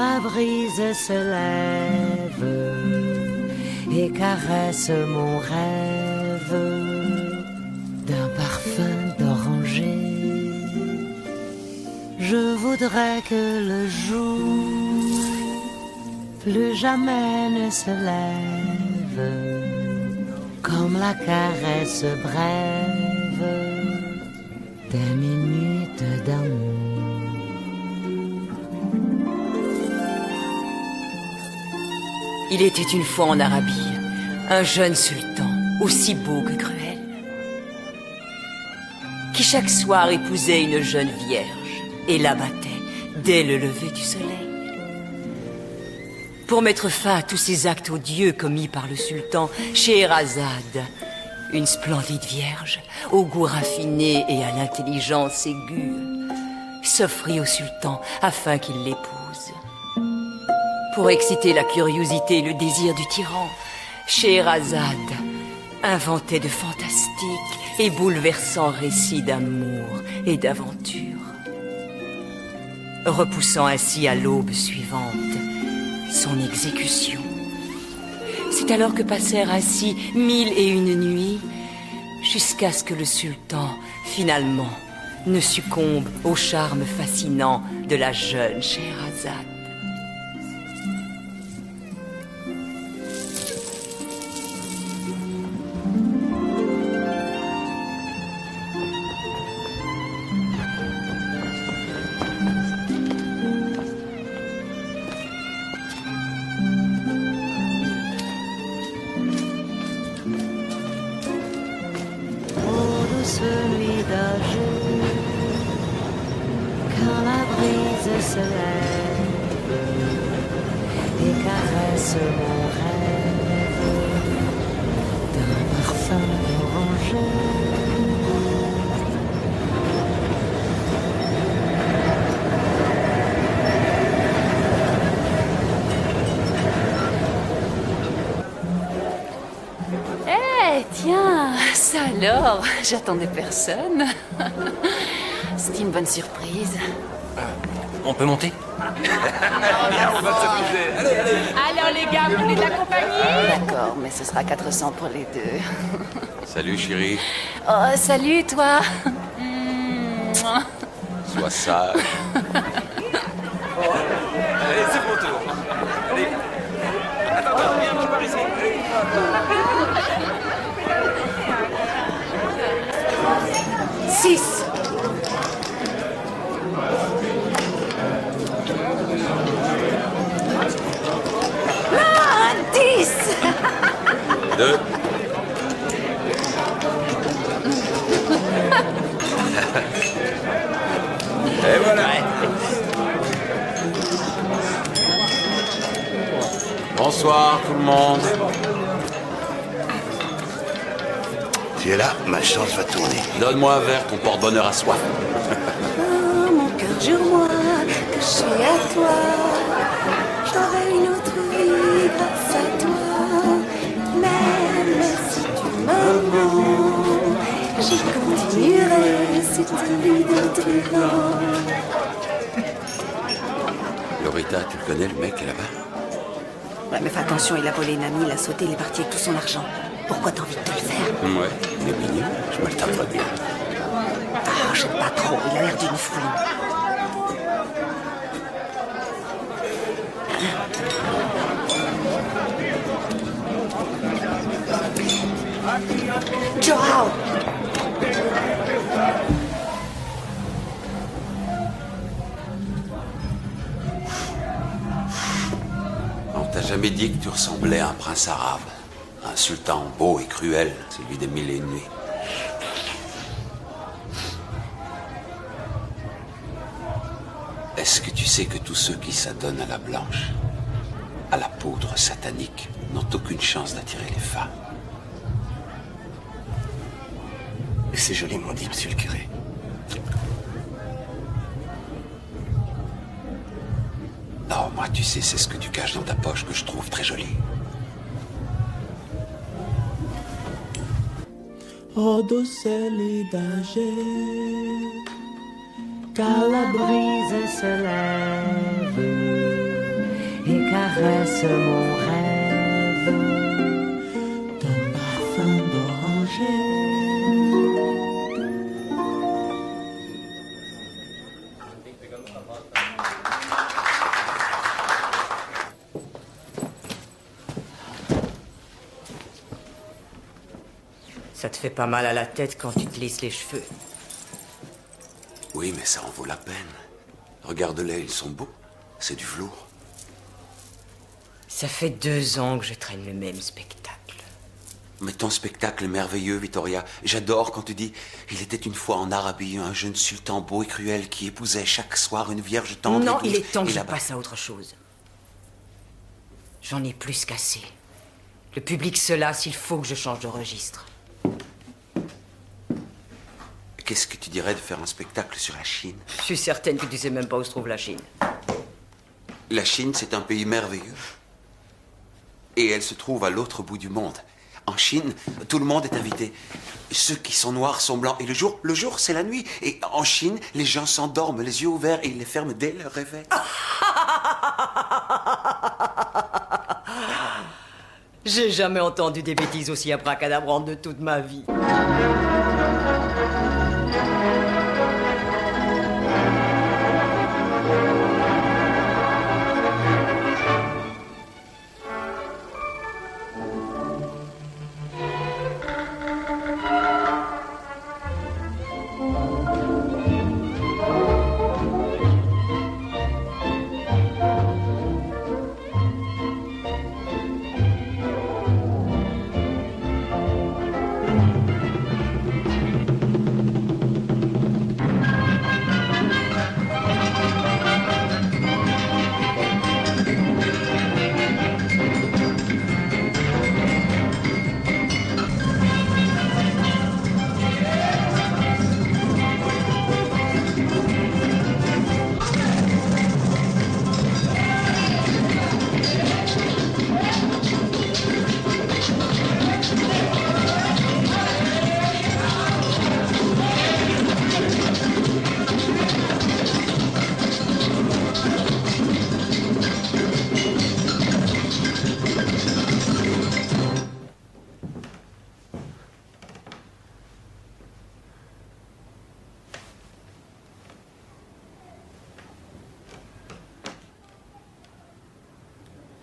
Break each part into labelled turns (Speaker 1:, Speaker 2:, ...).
Speaker 1: la brise se lève et caresse mon rêve d'un parfum d'oranger. Je voudrais que le jour plus jamais ne se lève, comme la caresse brève des minutes d'amour.
Speaker 2: Il était une fois en Arabie, un jeune sultan, aussi beau que cruel, qui chaque soir épousait une jeune vierge et l'abattait dès le lever du soleil. Pour mettre fin à tous ces actes odieux commis par le sultan, Scheherazade, une splendide vierge, au goût raffiné et à l'intelligence aiguë, s'offrit au sultan afin qu'il l'épouse. Pour exciter la curiosité et le désir du tyran, Scheherazade inventait de fantastiques et bouleversants récits d'amour et d'aventure, repoussant ainsi à l'aube suivante son exécution. C'est alors que passèrent ainsi 1001 nuits, jusqu'à ce que le sultan, finalement, ne succombe au charme fascinant de la jeune Scheherazade.
Speaker 1: Nuit d'âge, quand la brise se lève et caresse mon rêve d'un parfum d'oranger.
Speaker 3: Tiens, ça alors, j'attendais personne. C'était une bonne surprise.
Speaker 4: On peut monter?
Speaker 5: On va s'amuser. Allez, allez.
Speaker 3: Alors les gars, vous venez de la compagnie? D'accord, mais ce sera 400 pour les deux.
Speaker 5: Salut chérie.
Speaker 3: Oh, salut toi.
Speaker 5: Sois sage. Allez, c'est mon tour. Allez. Attends, viens un peu par ici.
Speaker 3: Allez. 6. Ah, 10.
Speaker 5: 2. Et voilà. Bonsoir tout le monde.
Speaker 6: Tu es là, ma chance va tourner.
Speaker 5: Donne-moi un verre, ton porte-bonheur a soif.
Speaker 1: Oh, mon cœur, jure-moi que je suis à toi. J'aurai une autre vie grâce à toi. Même si tu me mens, j'y continuerai si tu vis d'autres vents.
Speaker 5: Lorita, tu le connais, le mec qui est là-bas?
Speaker 3: Ouais, mais fais attention, il a volé une amie, il a sauté, il est parti avec tout son argent. Pourquoi t'as envie de te le faire?
Speaker 5: Ouais, il est mignon. Je me le taperai bien.
Speaker 3: Ah, j'aime pas trop, il a l'air d'une fouine. Joao!
Speaker 5: On t'a jamais dit que tu ressemblais à un prince arabe. Un sultan beau et cruel, celui des 1001 nuits. Est-ce que tu sais que tous ceux qui s'adonnent à la blanche, à la poudre satanique, n'ont aucune chance d'attirer les femmes?
Speaker 6: C'est joliment dit, monsieur le curé.
Speaker 5: Non, moi, tu sais, c'est ce que tu caches dans ta poche que je trouve très joli.
Speaker 1: Oh, douce lidagé, quand la brise se lève
Speaker 2: caresse mon rêve d'un parfum d'oranger. Ça te fait pas mal à la tête quand tu te lisses les cheveux.
Speaker 5: Oui, mais ça en vaut la peine. Regarde-les, ils sont beaux. C'est du velours.
Speaker 2: Ça fait 2 ans que je traîne le même spectacle.
Speaker 5: Mais ton spectacle est merveilleux, Vittoria. J'adore quand tu dis « Il était une fois en Arabie un jeune sultan beau et cruel qui épousait chaque soir une vierge tendre
Speaker 2: Non,
Speaker 5: et douce.
Speaker 2: il est temps que
Speaker 5: Et
Speaker 2: je
Speaker 5: là-bas-
Speaker 2: passe à autre chose. J'en ai plus qu'assez. Le public se lasse, il faut que je change de registre.
Speaker 5: Qu'est-ce que tu dirais de faire un spectacle sur la Chine?
Speaker 2: Je suis certaine que tu sais même pas où se trouve la Chine.
Speaker 5: La Chine, c'est un pays merveilleux. Et elle se trouve à l'autre bout du monde. En Chine, tout le monde est invité. Ceux qui sont noirs sont blancs. Et le jour, c'est la nuit. Et en Chine, les gens s'endorment les yeux ouverts et ils les ferment dès leur réveil.
Speaker 2: J'ai jamais entendu des bêtises aussi abracadabrantes de toute ma vie.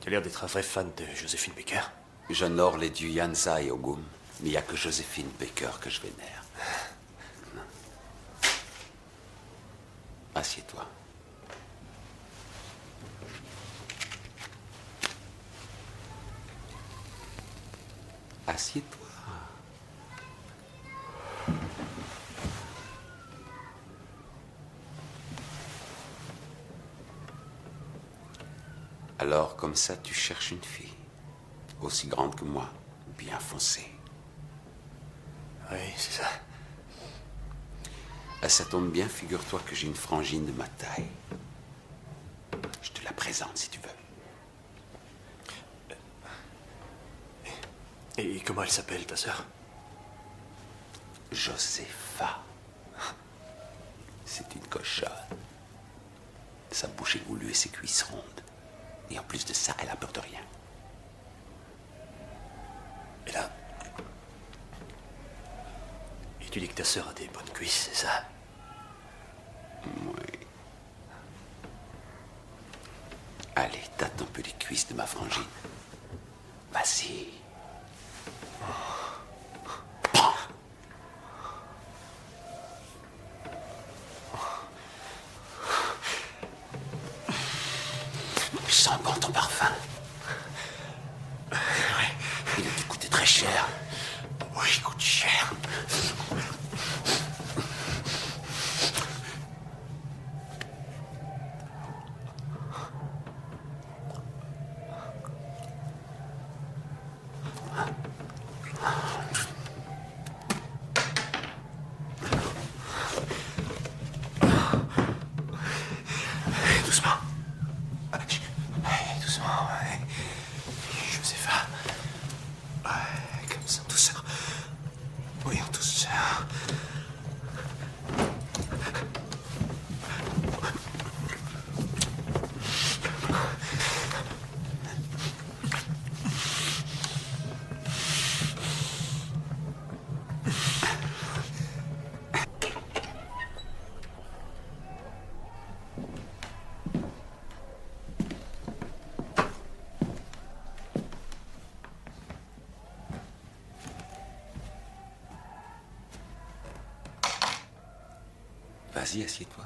Speaker 7: Tu as l'air d'être un vrai fan de Joséphine Baker.
Speaker 5: J'honore les dieux Yanza et Ogum, mais il n'y a que Joséphine Baker que je vénère. Assieds-toi. Assieds-toi. Alors, comme ça, tu cherches une fille, aussi grande que moi, bien foncée.
Speaker 7: Oui, c'est ça.
Speaker 5: Ah, ça tombe bien, figure-toi que j'ai une frangine de ma taille. Je te la présente si tu veux.
Speaker 7: Et comment elle s'appelle, ta sœur?
Speaker 5: Josépha. C'est une cochonne. Sa bouche est voulue et ses cuisses rondes. Et en plus de ça, elle a peur de rien.
Speaker 7: Et là... Et tu dis que ta sœur a des bonnes cuisses, c'est ça?
Speaker 5: Oui. Allez, tâte un peu les cuisses de ma frangine. Vas-y. Prends. Je sens bon ton parfum. Il a dû coûter très cher.
Speaker 7: Oui, il coûte cher. Doucement. Doucement, ouais. Josépha. Ouais, comme ça, en douceur. Oui, en douceur.
Speaker 5: Vas-y, assieds-toi.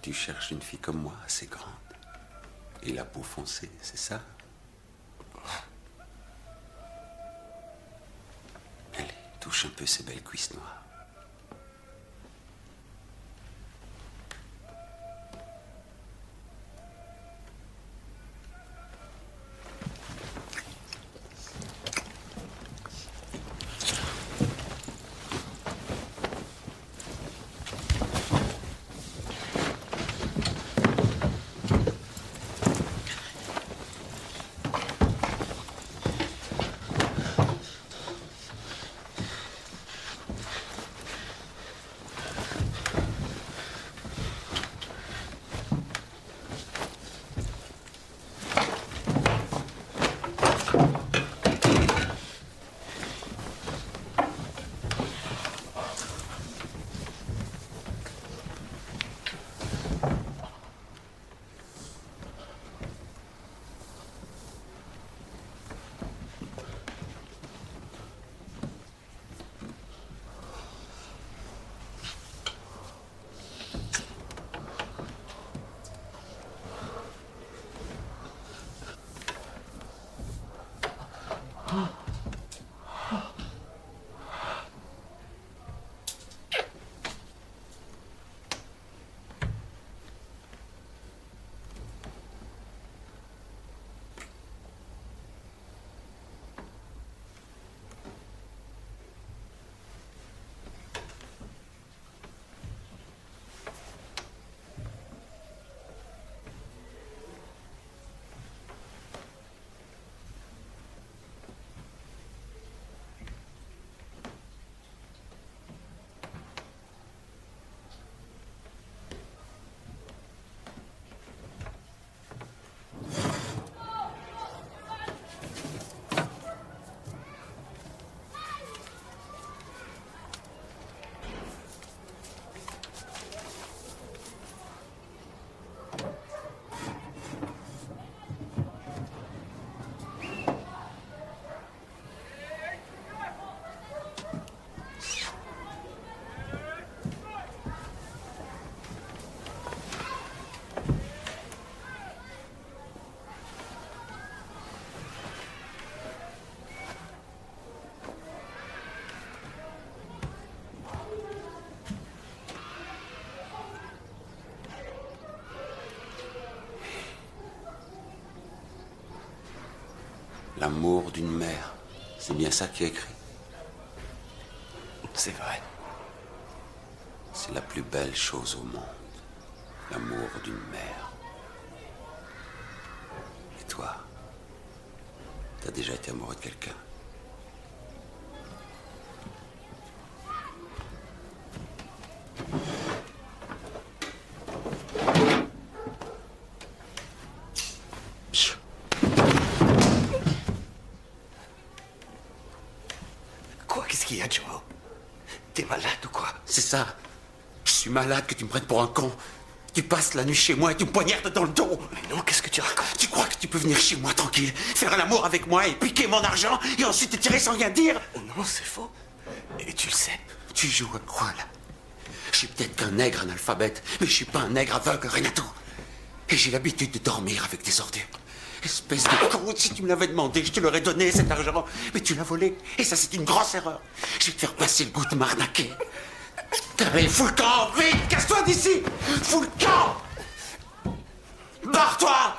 Speaker 5: Tu cherches une fille comme moi, assez grande. Et la peau foncée, c'est ça? Allez, touche un peu ces belles cuisses noires. L'amour d'une mère. C'est bien ça qui est écrit.
Speaker 7: C'est vrai.
Speaker 5: C'est la plus belle chose au monde. L'amour d'une mère. Et toi, t'as déjà été amoureux de quelqu'un?
Speaker 7: Quoi? Qu'est-ce qu'il y a, Joe? T'es malade ou quoi?
Speaker 5: C'est ça. Je suis malade que tu me prennes pour un con. Tu passes la nuit chez moi et tu me poignardes dans le dos.
Speaker 7: Mais non, qu'est-ce que tu racontes?
Speaker 5: Tu crois que tu peux venir chez moi tranquille, faire l'amour avec moi et piquer mon argent et ensuite te tirer sans rien dire?
Speaker 7: Non, c'est faux. Et tu le sais.
Speaker 5: Tu joues à quoi, là? Je suis peut-être qu'un nègre analphabète, mais je suis pas un nègre aveugle, Renato. Et j'ai l'habitude de dormir avec des ordures. Espèce de con, si tu me l'avais demandé, je te l'aurais donné, cet argent. Mais tu l'as volé, et ça, c'est une grosse erreur. Je vais te faire passer le goût de m'arnaquer. Allez, fous le camp, vite, casse-toi d'ici! Fous le camp! Barre-toi!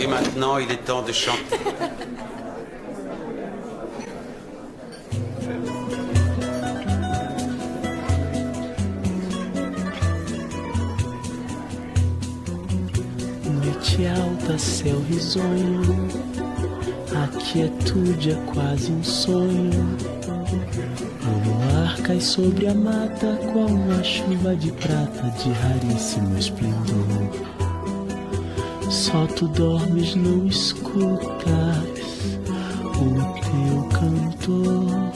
Speaker 5: Et maintenant, il est temps de chanter.
Speaker 8: Noite alta, céu risonho, a quietude é quase um sonho. O luar cai sobre a mata, qual uma chuva de prata de raríssimo esplendor. Só tu dormes, não escutas o teu cantor,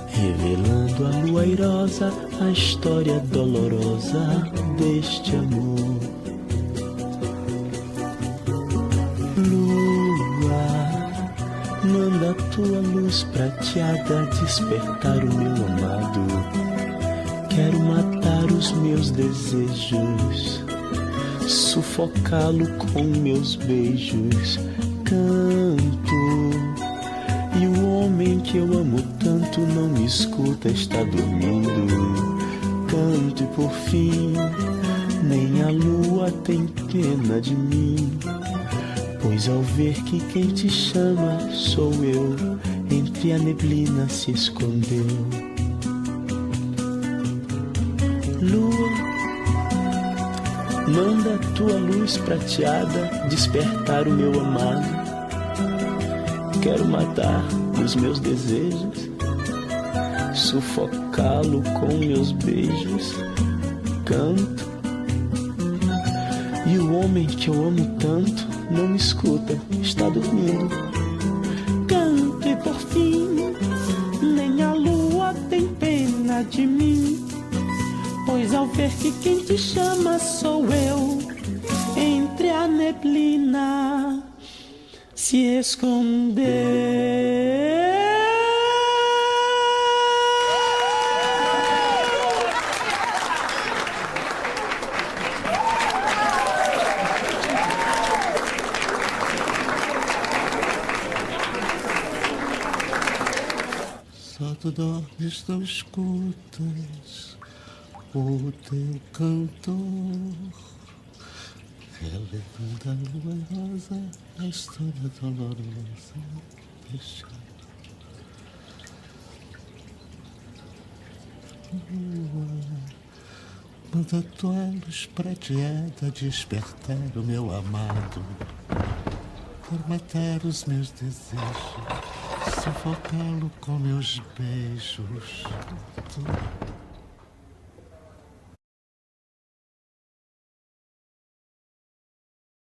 Speaker 8: revelando a lua airosa, a história dolorosa deste amor. Lua, manda tua luz prateada despertar o meu amado. Quero matar os meus desejos, sufocá-lo com meus beijos. Canto, e o homem que eu amo tanto não me escuta, está dormindo. Canto e por fim, nem a lua tem pena de mim, pois ao ver que quem te chama sou eu, entre a neblina se escondeu. Lua, manda tua luz prateada despertar o meu amado. Quero matar os meus desejos, sufocá-lo com meus beijos. Canto, e o homem que eu amo tanto não me escuta, está dormindo. Canto e por fim, nem a lua tem pena de mim, pois ao ver que quem te chama sou eu, entre a neblina se esconder.
Speaker 9: Só tu dormes, não escutas o teu cantor, relevando a lua rosa, a história dolorosa deste lua. Manda tua luz prateada despertar o meu amado, por matar os meus desejos, sufocá-lo com meus beijos.